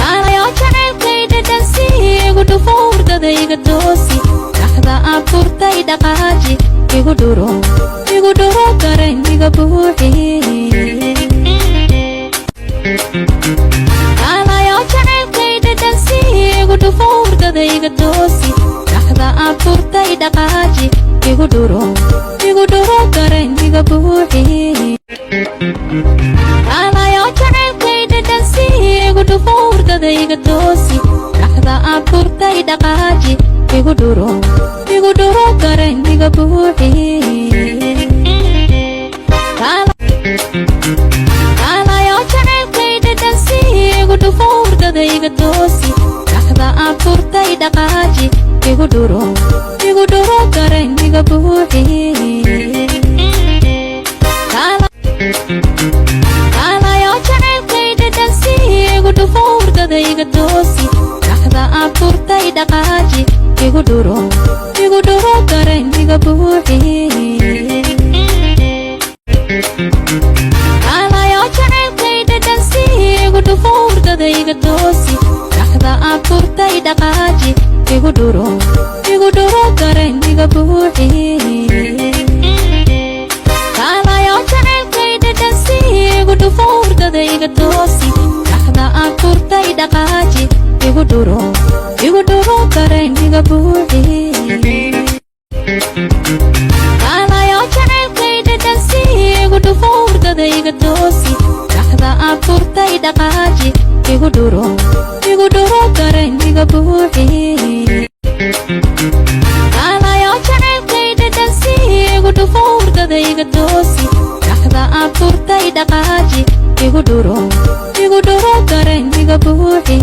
Alayo jacaylkayda dhansi igu dhufo hurdadayga toosi dhaxda aan furtay dhaqaaji igu dhuro dareenkiga buuxi Alayo jacaylkayda dhansi igu dhufo hurdadayga toosi dhaxda aan furtay dhaqaaji igu dhuro dareenkiga buuxi Alayo jacaylkayda dhansi igu dhufo hurdadayga toosi dhaxda aan furtay dhaqaaji igu dhuro dareenkiga buuxi Alayo jacaylkayda dhansi igu dhufo hurdadayga toosi dhaxda aan furtay dhaqaaji igu dhuro dareenkiga buuxi Alayo jacaylkayda dhansi igu dhufo hurdadayga toosi dhaxda aan furtay dhaqaaji igu dhuro dareenkiga buuxi Alayo jacaylkayda dhansi igu dhufo hurdadayga toosi dhaxda aan furtay dhaqaaji igu dhuro dareenkiga buuxi Alayo jacaylkayda dhansi igu dhufo hurdadayga toosi dhaxda aan furtay dhaqaaji igu dhuro dareenkiga buuxi Alayo jacaylkayda dhansi igu dhufo hurdadayga toosi dhaxda aan furtay dhaqaaji igu dhuro dareenkiga buuxi Alayo jacaylkayda dhansi igu dhufo hurdadayga toosi dhaxda aan furtay dhaqaaji igu dhuro dareenkiga buuxi